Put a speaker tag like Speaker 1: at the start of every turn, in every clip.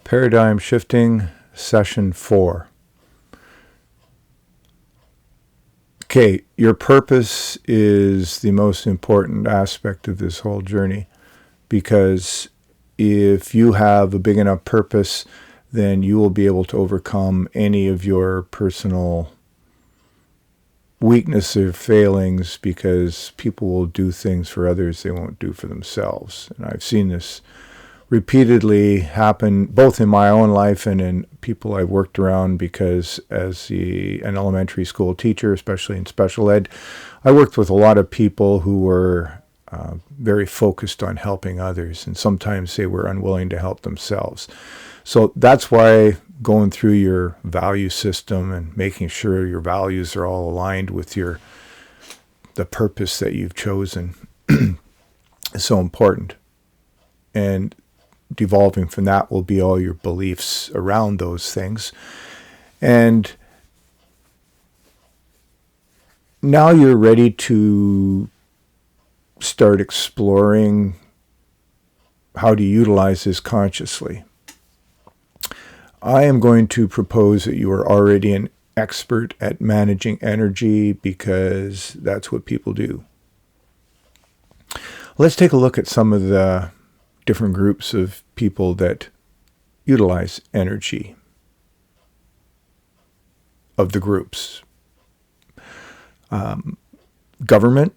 Speaker 1: Paradigm Shifting, Session 4. Okay, your purpose is the most important aspect of this whole journey, because if you have a big enough purpose, then you will be able to overcome any of your personal weakness or failings, because people will do things for others they won't do for themselves. And I've seen this repeatedly happen both in my own life and in people I've worked around, because as an elementary school teacher, especially in special ed, I worked with a lot of people who were very focused on helping others, and sometimes they were unwilling to help themselves. So that's why going through your value system and making sure your values are all aligned with the purpose that you've chosen is so important. And devolving from that will be all your beliefs around those things. And now you're ready to start exploring how to utilize this consciously. I am going to propose that you are already an expert at managing energy, because that's what people do. Let's take a look at some of the different groups of people that utilize energy of the groups. Government,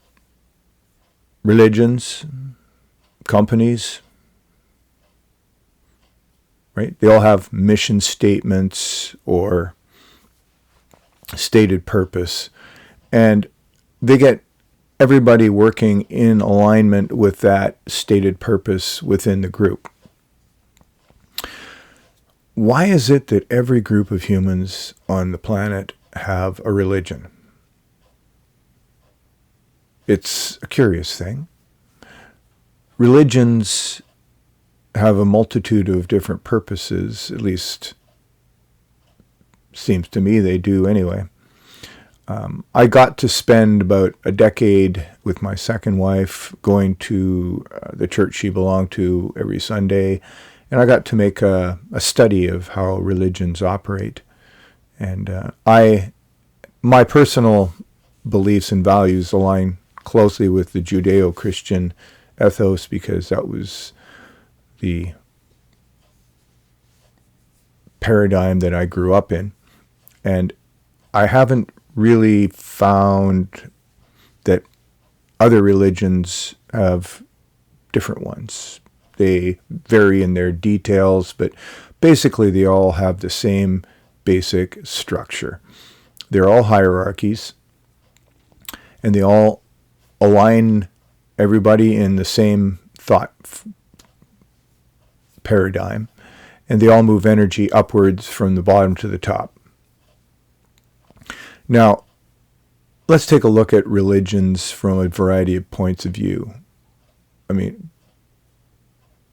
Speaker 1: religions, companies, right? They all have mission statements or stated purpose, and they get everybody working in alignment with that stated purpose within the group. Why is it that every group of humans on the planet have a religion? It's a curious thing. Religions have a multitude of different purposes, at least seems to me they do anyway. I got to spend about a decade with my second wife going to the church she belonged to every Sunday, and I got to make a study of how religions operate. And my personal beliefs and values align closely with the Judeo-Christian ethos, because that was the paradigm that I grew up in. And I haven't really found that other religions have different ones. They vary in their details, but basically they all have the same basic structure. They're all hierarchies, and they all align everybody in the same thought paradigm, and they all move energy upwards from the bottom to the top. Now, let's take a look at religions from a variety of points of view. I mean,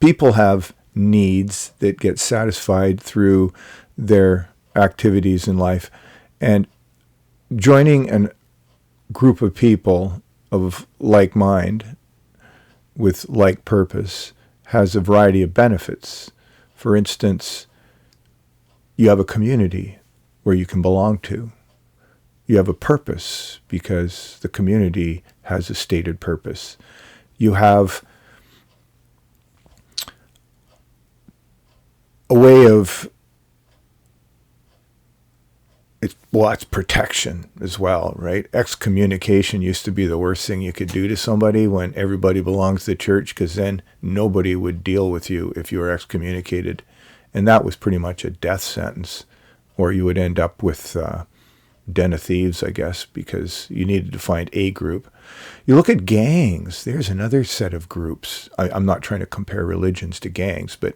Speaker 1: people have needs that get satisfied through their activities in life, and joining a group of people of like mind with like purpose has a variety of benefits. For instance, you have a community where you can belong to. You have a purpose because the community has a stated purpose. You have a way of, it's protection as well, right? Excommunication used to be the worst thing you could do to somebody when everybody belongs to the church, because then nobody would deal with you if you were excommunicated. And that was pretty much a death sentence, or you would end up with den of thieves, I guess, because you needed to find a group. You look at gangs. There's another set of groups. I'm not trying to compare religions to gangs, but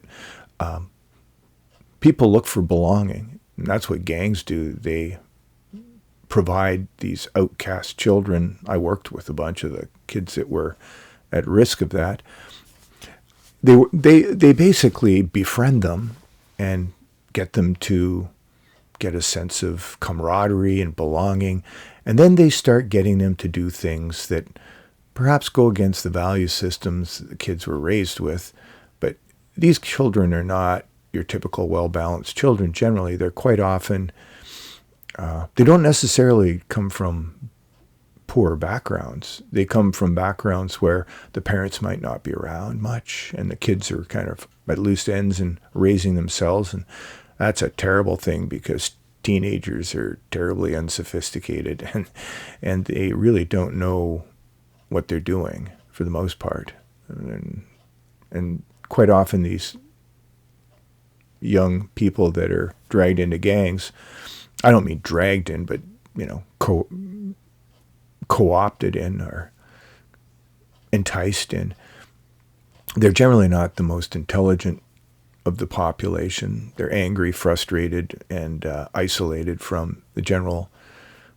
Speaker 1: people look for belonging. And that's what gangs do. They provide these outcast children. I worked with a bunch of the kids that were at risk of that. They basically befriend them and get them to get a sense of camaraderie and belonging. And then they start getting them to do things that perhaps go against the value systems the kids were raised with. But these children are not your typical well-balanced children, generally, they're quite often, they don't necessarily come from poor backgrounds. They come from backgrounds where the parents might not be around much and the kids are kind of at loose ends and raising themselves. And that's a terrible thing because teenagers are terribly unsophisticated and they really don't know what they're doing for the most part. And quite often these young people that are dragged into gangs, I don't mean dragged in, but, co-opted in or enticed in, they're generally not the most intelligent of the population. They're angry, frustrated, and isolated from the general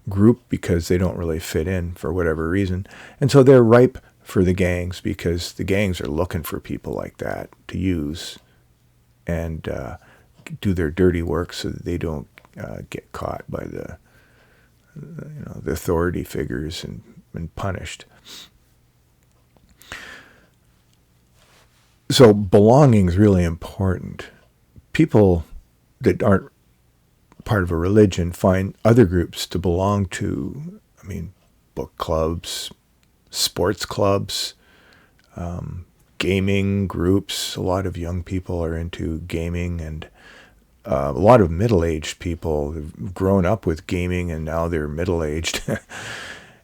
Speaker 1: group because they don't really fit in for whatever reason. And so they're ripe for the gangs because the gangs are looking for people like that to use and do their dirty work so that they don't get caught by the authority figures and punished. So belonging is really important. People that aren't part of a religion find other groups to belong to. I mean, book clubs, sports clubs, gaming groups. A lot of young people are into gaming, and a lot of middle-aged people have grown up with gaming and now they're middle-aged.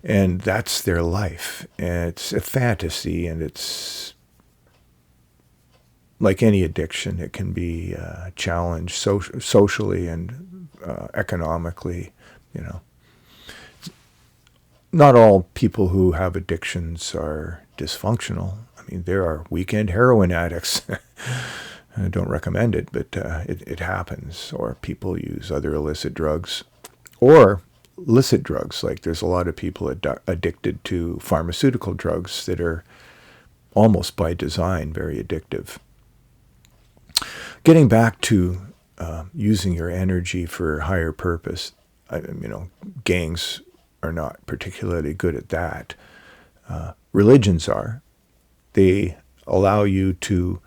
Speaker 1: And that's their life. And it's a fantasy, and it's like any addiction. It can be challenged socially and economically, Not all people who have addictions are dysfunctional. I mean, there are weekend heroin addicts. I don't recommend it, but it happens. Or people use other illicit drugs. Or illicit drugs. Like there's a lot of people addicted to pharmaceutical drugs that are almost by design very addictive. Getting back to using your energy for higher purpose, gangs are not particularly good at that. Religions are. They allow you to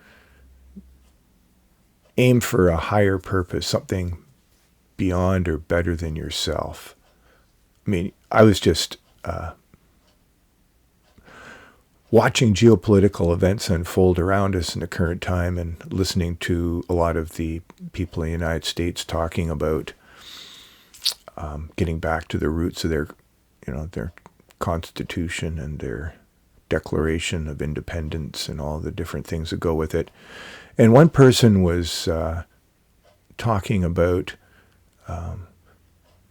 Speaker 1: aim for a higher purpose, something beyond or better than yourself. I mean, I was just watching geopolitical events unfold around us in the current time and listening to a lot of the people in the United States talking about getting back to the roots of their Constitution and their Declaration of Independence and all the different things that go with it. And one person was talking about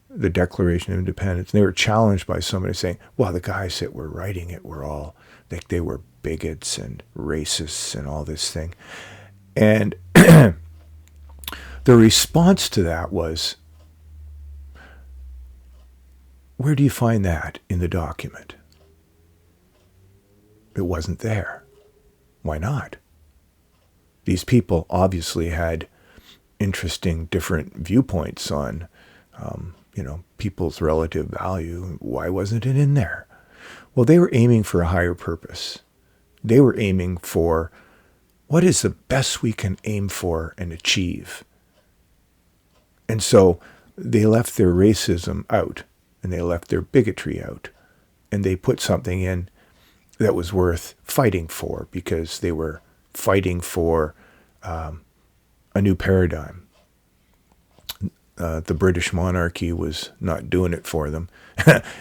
Speaker 1: the Declaration of Independence. And they were challenged by somebody saying, well, the guys that were writing it were all, they were bigots and racists and all this thing. And the response to that was, where do you find that in the document? It wasn't there. Why not? These people obviously had interesting different viewpoints on, people's relative value. Why wasn't it in there? Well, they were aiming for a higher purpose. They were aiming for what is the best we can aim for and achieve. And so they left their racism out and they left their bigotry out and they put something in that was worth fighting for because they were fighting for a new paradigm. The British monarchy was not doing it for them.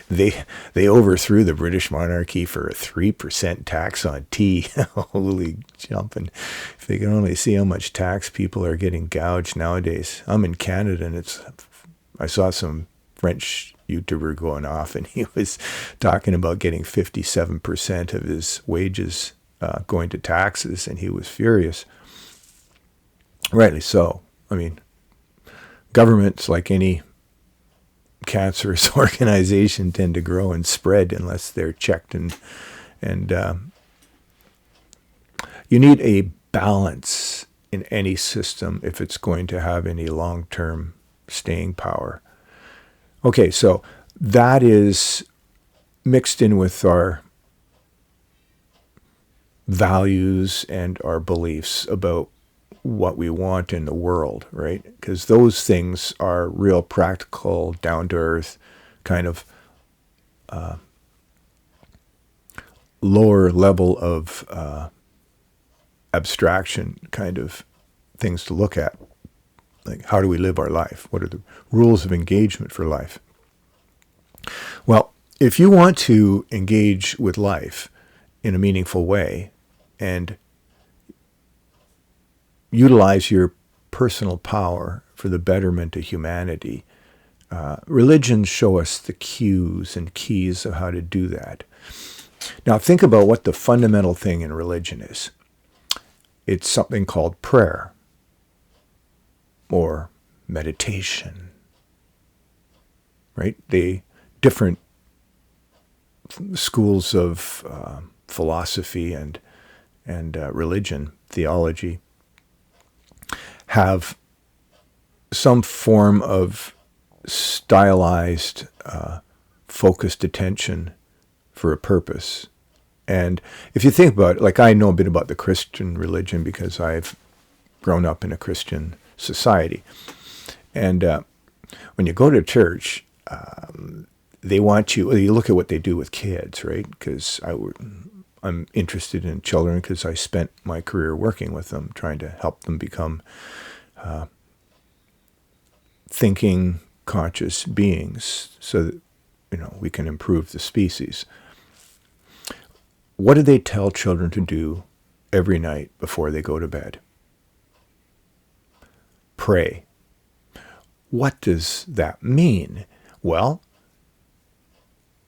Speaker 1: They overthrew the British monarchy for a 3% tax on tea. Holy jumping. If they can only see how much tax people are getting gouged nowadays. I'm in Canada and I saw some French YouTuber going off and he was talking about getting 57% of his wages going to taxes, and he was furious. Rightly so. I mean, governments, like any cancerous organization, tend to grow and spread unless they're checked, and you need a balance in any system if it's going to have any long-term staying power. Okay, so that is mixed in with our values and our beliefs about what we want in the world, right? Because those things are real practical, down-to-earth, kind of lower level of abstraction kind of things to look at. Like, how do we live our life? What are the rules of engagement for life? Well, if you want to engage with life in a meaningful way and utilize your personal power for the betterment of humanity, religions show us the cues and keys of how to do that. Now, think about what the fundamental thing in religion is. It's something called prayer or meditation, right? The different schools of philosophy and religion, theology, have some form of stylized, focused attention for a purpose. And if you think about it, like, I know a bit about the Christian religion because I've grown up in a Christian society. And when you go to church, they want you look at what they do with kids, right? Because I'm interested in children because I spent my career working with them, trying to help them become thinking, conscious beings so that, we can improve the species. What do they tell children to do every night before they go to bed? Pray. What does that mean? Well,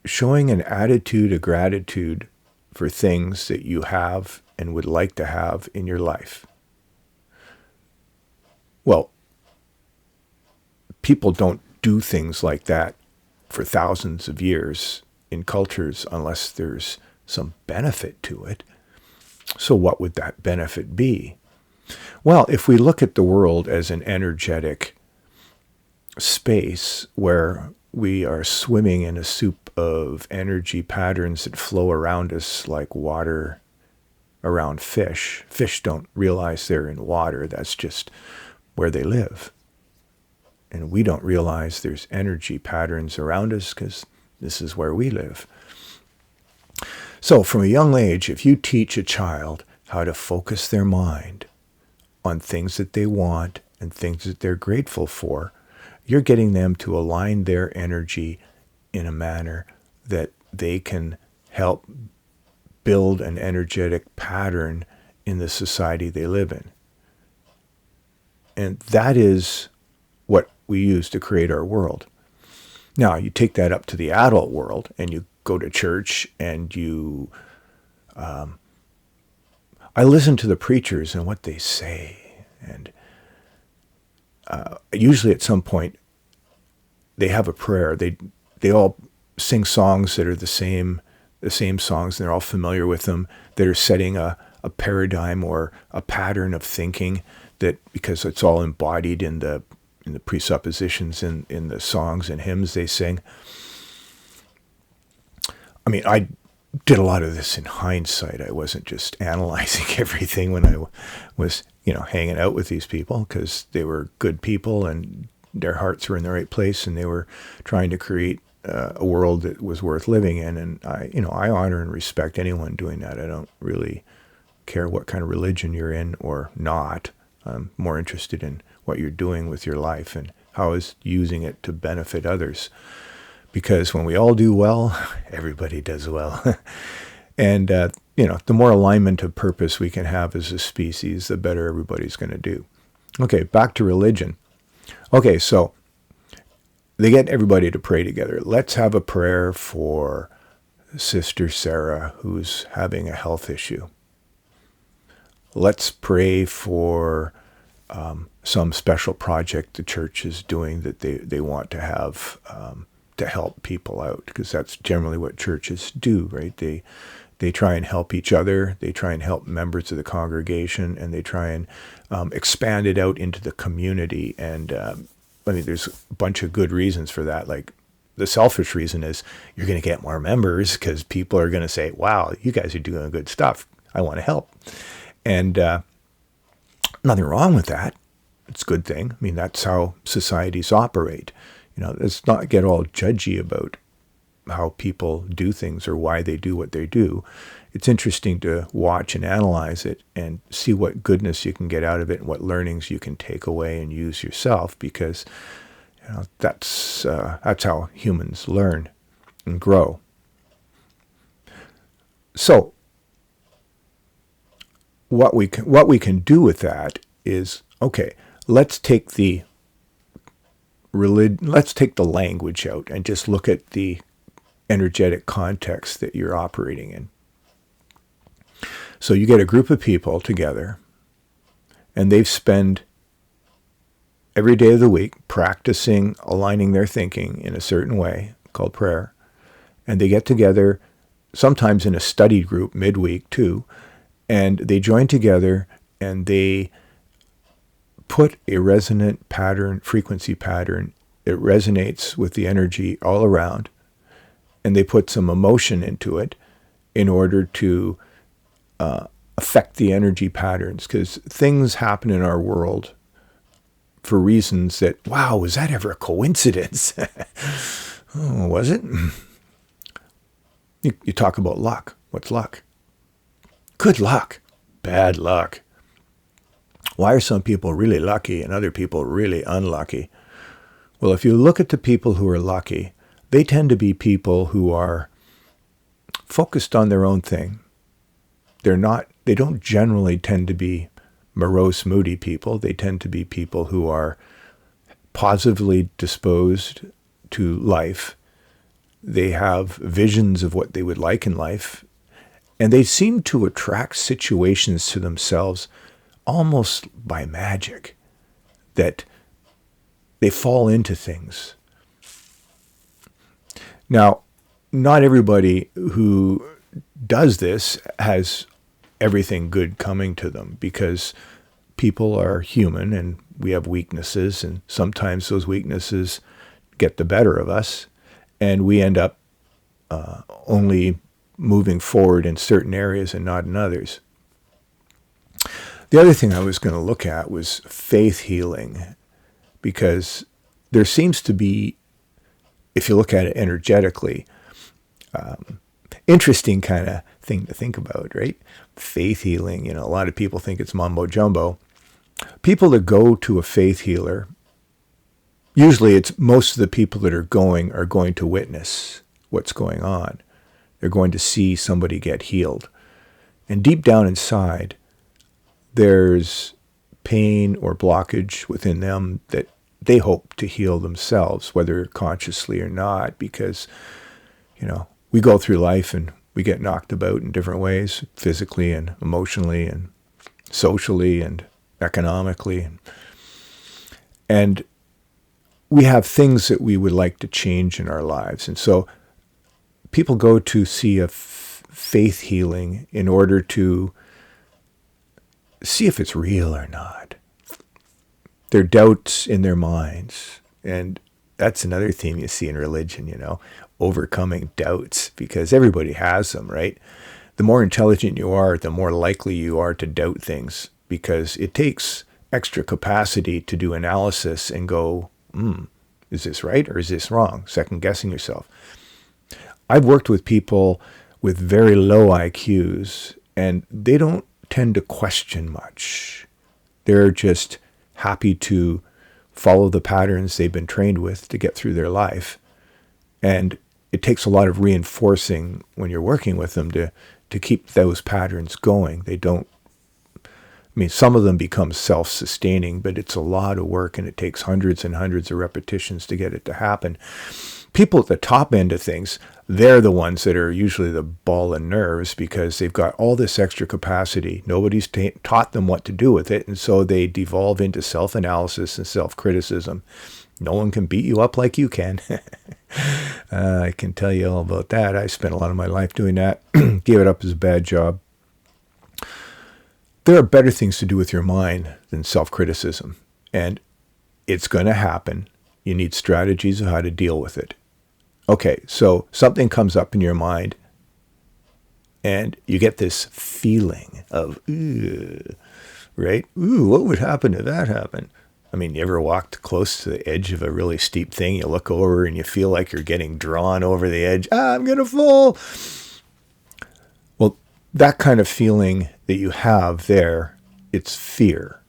Speaker 1: showing an attitude of gratitude for things that you have and would like to have in your life. Well, people don't do things like that for thousands of years in cultures unless there's some benefit to it. So what would that benefit be? Well, if we look at the world as an energetic space where we are swimming in a soup of energy patterns that flow around us like water around fish. Fish don't realize they're in water. That's just where they live. And we don't realize there's energy patterns around us because this is where we live. So from a young age, if you teach a child how to focus their mind on things that they want and things that they're grateful for, you're getting them to align their energy in a manner that they can help build an energetic pattern in the society they live in. And that is what we use to create our world. Now, you take that up to the adult world and you go to church and I listen to the preachers and what they say. And usually at some point they have a prayer. They all sing songs that are the same songs, and they're all familiar with them, that are setting a paradigm or a pattern of thinking, that because it's all embodied in the presuppositions in the songs and hymns they sing. I mean, I did a lot of this in hindsight. I wasn't just analyzing everything when I was, hanging out with these people, because they were good people and their hearts were in the right place and they were trying to create a world that was worth living in. And I honor and respect anyone doing that. I don't really care what kind of religion you're in or not. I'm more interested in what you're doing with your life and how is using it to benefit others. Because when we all do well, everybody does well. And, the more alignment of purpose we can have as a species, the better everybody's going to do. Okay, back to religion. Okay, so they get everybody to pray together. Let's have a prayer for Sister Sarah, who's having a health issue. Let's pray for some special project the church is doing that they want to have to help people out, because that's generally what churches do, right? They try and help each other, they try and help members of the congregation, and they try and expand it out into the community. And there's a bunch of good reasons for that. Like, the selfish reason is you're going to get more members because people are going to say, wow, you guys are doing good stuff. I want to help. And Nothing wrong with that. It's a good thing. I mean, that's how societies operate. Let's not get all judgy about how people do things or why they do what they do. It's interesting to watch and analyze it and see what goodness you can get out of it and what learnings you can take away and use yourself, because that's how humans learn and grow. So what we can do with that is, okay, let's take the language out and just look at the energetic context that you're operating in. So you get a group of people together, and they spend every day of the week practicing aligning their thinking in a certain way called prayer. And they get together sometimes in a study group midweek too, and they join together and they put a resonant pattern, frequency pattern. It resonates with the energy all around, and they put some emotion into it in order to affect the energy patterns, because things happen in our world for reasons that, wow, was that ever a coincidence? Oh, was it? You talk about luck. What's luck? Good luck. Bad luck. Why are some people really lucky and other people really unlucky? Well, if you look at the people who are lucky, they tend to be people who are focused on their own thing. They don't generally tend to be morose, moody people. They tend to be people who are positively disposed to life. They have visions of what they would like in life, and they seem to attract situations to themselves almost by magic, that they fall into things. Now, not everybody who does this has everything good coming to them, because people are human and we have weaknesses, and sometimes those weaknesses get the better of us, and we end up only moving forward in certain areas and not in others. The other thing I was going to look at was faith healing, because there seems to be, if you look at it energetically, interesting kind of thing to think about, right? Faith healing, a lot of people think it's mumbo jumbo. People that go to a faith healer, usually it's most of the people that are going to witness what's going on. They're going to see somebody get healed. And deep down inside, there's pain or blockage within them that they hope to heal themselves, whether consciously or not, because, we go through life and we get knocked about in different ways, physically and emotionally and socially and economically. And we have things that we would like to change in our lives. And so people go to see a faith healing in order to see if it's real or not. There are doubts in their minds. And that's another theme you see in religion, overcoming doubts, because everybody has them, right? The more intelligent you are, the more likely you are to doubt things, because it takes extra capacity to do analysis and go, is this right or is this wrong? Second guessing yourself. I've worked with people with very low IQs, and they don't tend to question much. They're just happy to follow the patterns they've been trained with to get through their life. And it takes a lot of reinforcing when you're working with them to keep those patterns going. Some of them become self-sustaining, but it's a lot of work, and it takes hundreds and hundreds of repetitions to get it to happen. People at the top end of things, they're the ones that are usually the ball and nerves, because they've got all this extra capacity. Nobody's taught them what to do with it, and so they devolve into self-analysis and self-criticism. No one can beat you up like you can. I can tell you all about that. I spent a lot of my life doing that. Gave it up as a bad job. There are better things to do with your mind than self-criticism, and it's going to happen. You need strategies of how to deal with it. Okay, so something comes up in your mind, and you get this feeling of right? Ooh, what would happen if that happened? I mean, you ever walked close to the edge of a really steep thing? You look over and you feel like you're getting drawn over the edge. I'm going to fall. Well, that kind of feeling that you have there, it's fear.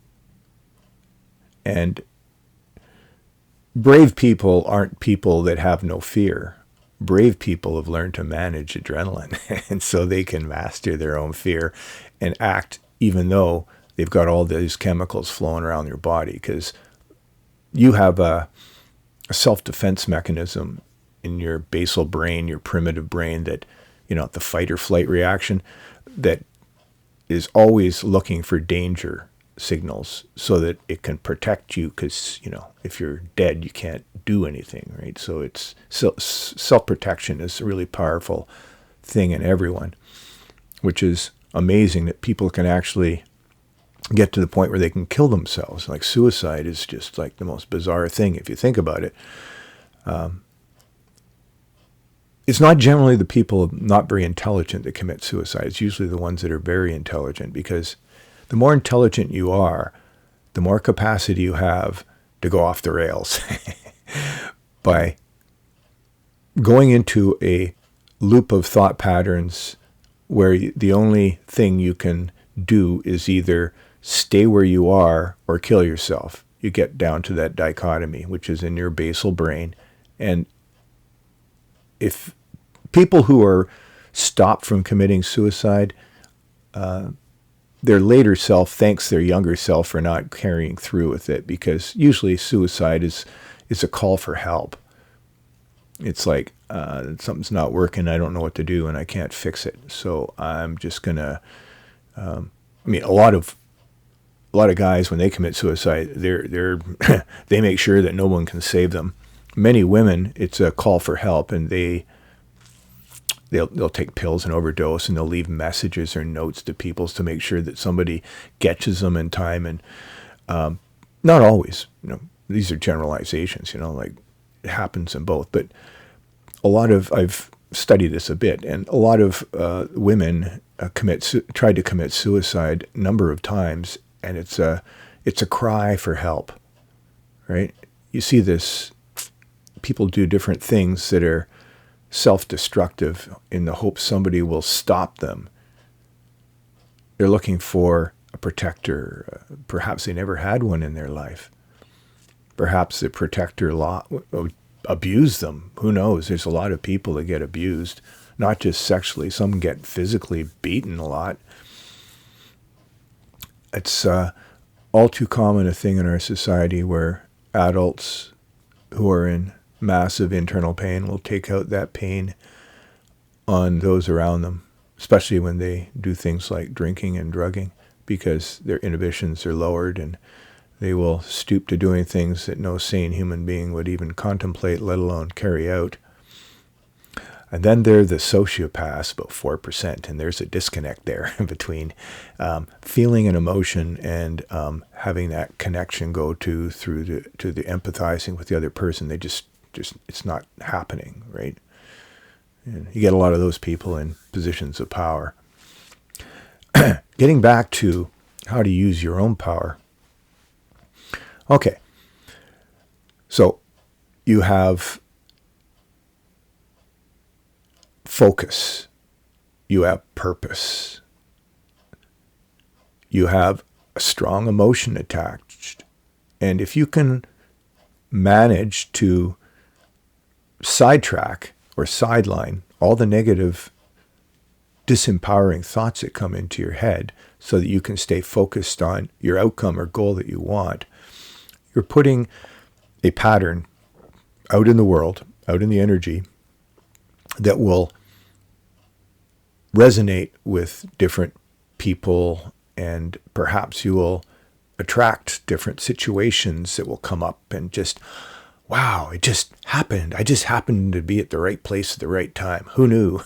Speaker 1: And brave people aren't people that have no fear. Brave people have learned to manage adrenaline, and so they can master their own fear and act even though they've got all these chemicals flowing around their body, because you have a self-defense mechanism in your basal brain, your primitive brain, that, the fight or flight reaction, that is always looking for danger signals so that it can protect you, because, if you're dead, you can't do anything, right? So it's self-protection is a really powerful thing in everyone, which is amazing that people can actually get to the point where they can kill themselves. Like suicide is just like the most bizarre thing if you think about it. It's not generally the people not very intelligent that commit suicide. It's usually the ones that are very intelligent, because the more intelligent you are, the more capacity you have to go off the rails by going into a loop of thought patterns where the only thing you can do is either stay where you are or kill yourself. You get down to that dichotomy, which is in your basal brain. And if people who are stopped from committing suicide, their later self thanks their younger self for not carrying through with it, because usually suicide is a call for help. It's like, something's not working, I don't know what to do, and I can't fix it. So I'm just going to, a lot of guys, when they commit suicide, they're they make sure that no one can save them. Many women, it's a call for help, and they'll take pills and overdose, and they'll leave messages or notes to people to make sure that somebody catches them in time. And not always, these are generalizations, like it happens in both. But I've studied this a bit, and a lot of women tried to commit suicide a number of times, and it's a cry for help, right? You see this, people do different things that are self-destructive in the hope somebody will stop them. They're looking for a protector. Perhaps they never had one in their life. Perhaps the protector abused them. Who knows? There's a lot of people that get abused, not just sexually. Some get physically beaten a lot. It's all too common a thing in our society where adults who are in massive internal pain will take out that pain on those around them, especially when they do things like drinking and drugging, because their inhibitions are lowered, and they will stoop to doing things that no sane human being would even contemplate, let alone carry out. And then there are the sociopaths, about 4%, and there's a disconnect there between feeling an emotion and having that connection go to the empathizing with the other person. They just it's not happening, right? And you get a lot of those people in positions of power. Getting back to how to use your own power. Okay, so you have focus, you have purpose, you have a strong emotion attached, and if you can manage to sidetrack or sideline all the negative, disempowering thoughts that come into your head so that you can stay focused on your outcome or goal that you want, you're putting a pattern out in the world, out in the energy, that will resonate with different people, and perhaps you will attract different situations that will come up and just, wow, it just happened. I just happened to be at the right place at the right time. Who knew?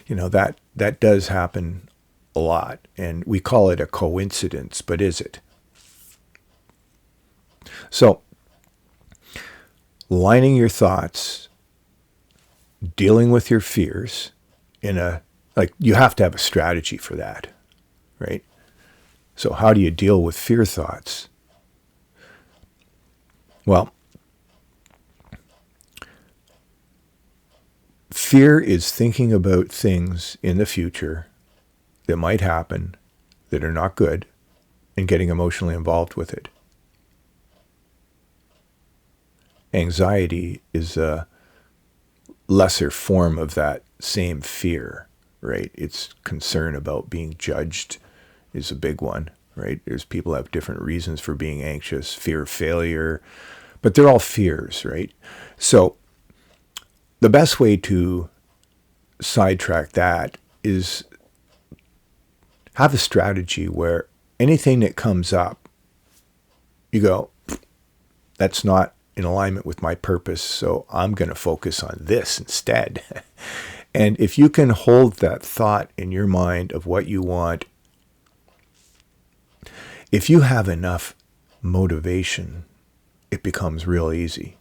Speaker 1: That does happen a lot, and we call it a coincidence, but is it? So, lining your thoughts, dealing with your fears you have to have a strategy for that, right? So how do you deal with fear thoughts? Well, fear is thinking about things in the future that might happen that are not good and getting emotionally involved with it. Anxiety is a lesser form of that same fear, right? It's concern about being judged is a big one, right? There's people have different reasons for being anxious, fear of failure, but they're all fears, right? So the best way to sidetrack that is have a strategy where anything that comes up, you go, that's not in alignment with my purpose, so I'm going to focus on this instead. And if you can hold that thought in your mind of what you want, if you have enough motivation, it becomes real easy.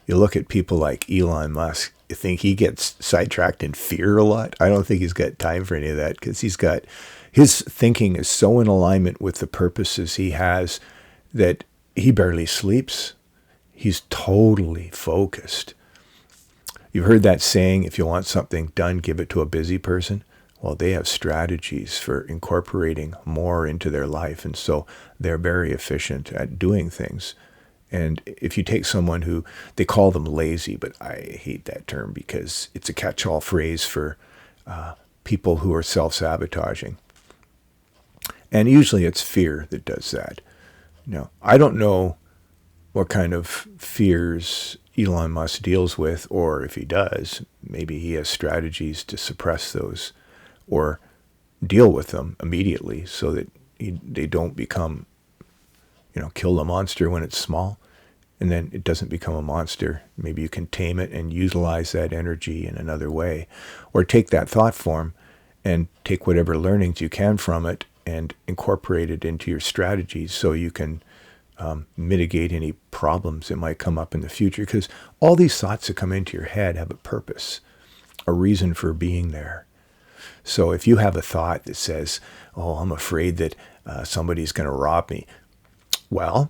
Speaker 1: You look at people like Elon Musk, you think he gets sidetracked in fear a lot? I don't think he's got time for any of that, because his thinking is so in alignment with the purposes he has that he barely sleeps. He's totally focused. You've heard that saying, if you want something done, give it to a busy person. Well, they have strategies for incorporating more into their life, and so they're very efficient at doing things. And if you take someone who, they call them lazy, but I hate that term because it's a catch-all phrase for people who are self-sabotaging. And usually it's fear that does that. Now, I don't know what kind of fears Elon Musk deals with, or if he does, maybe he has strategies to suppress those or deal with them immediately so that they don't become, kill the monster when it's small, and then it doesn't become a monster. Maybe you can tame it and utilize that energy in another way, or take that thought form and take whatever learnings you can from it and incorporate it into your strategies so you can mitigate any problems that might come up in the future. Because all these thoughts that come into your head have a purpose, a reason for being there. So if you have a thought that says, oh, I'm afraid that somebody's going to rob me, well,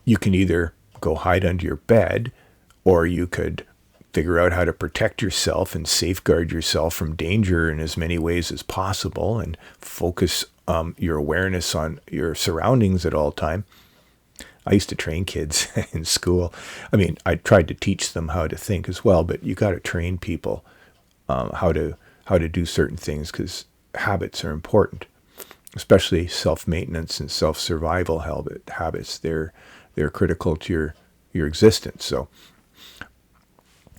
Speaker 1: you can either go hide under your bed, or you could figure out how to protect yourself and safeguard yourself from danger in as many ways as possible, and focus your awareness on your surroundings at all time. I used to train kids in school. I mean, I tried to teach them how to think as well, but you got to train people how to do certain things, because habits are important, especially self-maintenance and self-survival habits. They're critical to your existence. So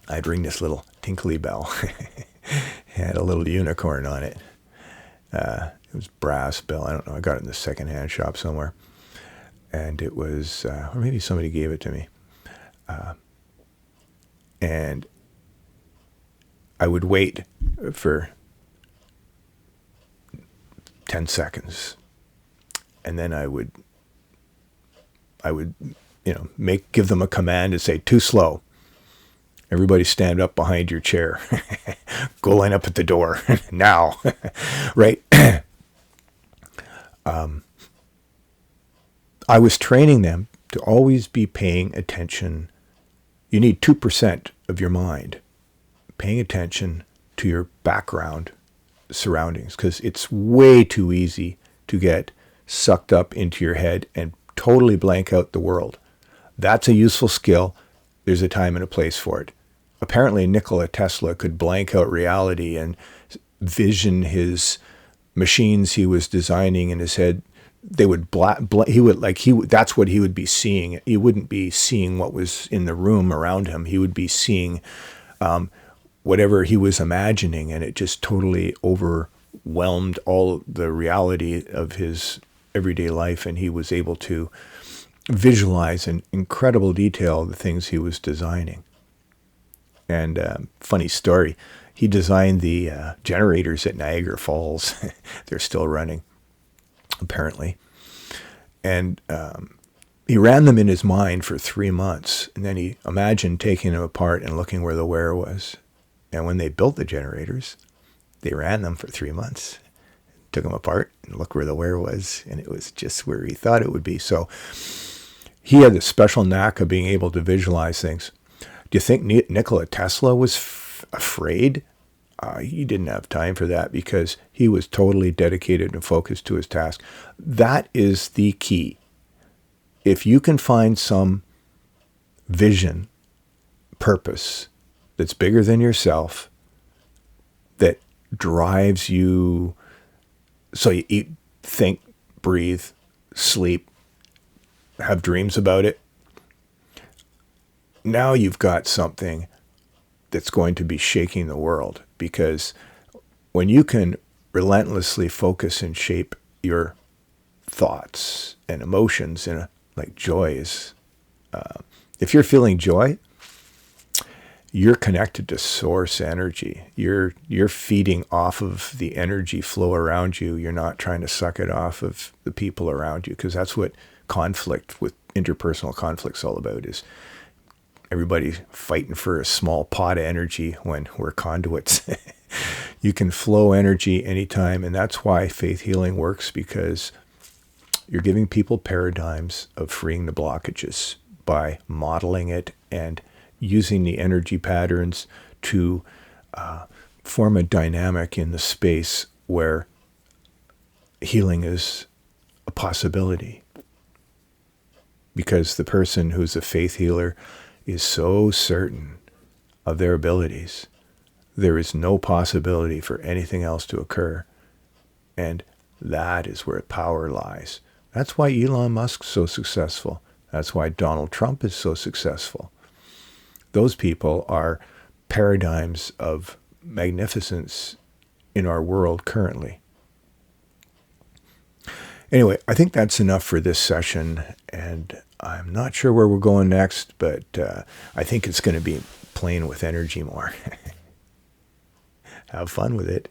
Speaker 1: I'd ring this little tinkly bell. It had a little unicorn on it. It was brass bell. I don't know. I got it in the secondhand shop somewhere. And it was, or maybe somebody gave it to me. And I would wait for 10 seconds. And then I would give them a command and say, too slow. Everybody stand up behind your chair. Go line up at the door now. Right? I was training them to always be paying attention. You need 2% of your mind paying attention to your background surroundings, because it's way too easy to get sucked up into your head and totally blank out the world. That's a useful skill. There's a time and a place for it. Apparently, Nikola Tesla could blank out reality and vision his machines he was designing in his head. They would that's what he would be seeing. He wouldn't be seeing what was in the room around him. He would be seeing whatever he was imagining, and it just totally overwhelmed all the reality of his everyday life, and he was able to visualize in incredible detail the things he was designing. And funny story, he designed the generators at Niagara Falls. They're still running, apparently. And he ran them in his mind for 3 months, and then he imagined taking them apart and looking where the wear was. And when they built the generators, they ran them for 3 months. took them apart and look where the wear was, and it was just where he thought it would be. So he had this special knack of being able to visualize things. Do you think Nikola Tesla was afraid? He didn't have time for that because he was totally dedicated and focused to his task. That is the key. If you can find some vision, purpose that's bigger than yourself, that drives you, so you eat, think, breathe, sleep, have dreams about it, now you've got something that's going to be shaking the world. Because when you can relentlessly focus and shape your thoughts and emotions in like joy is, if you're feeling joy, you're connected to source energy. You're feeding off of the energy flow around you. You're not trying to suck it off of the people around you, because that's what conflict with interpersonal conflict's all about, is everybody fighting for a small pot of energy when we're conduits. You can flow energy anytime, and that's why faith healing works, because you're giving people paradigms of freeing the blockages by modeling it and using the energy patterns to form a dynamic in the space where healing is a possibility. Because the person who's a faith healer is so certain of their abilities, there is no possibility for anything else to occur. And that is where power lies. That's why Elon Musk's so successful. That's why Donald Trump is so successful. Those people are paradigms of magnificence in our world currently. Anyway, I think that's enough for this session, and I'm not sure where we're going next, but I think it's going to be playing with energy more. Have fun with it.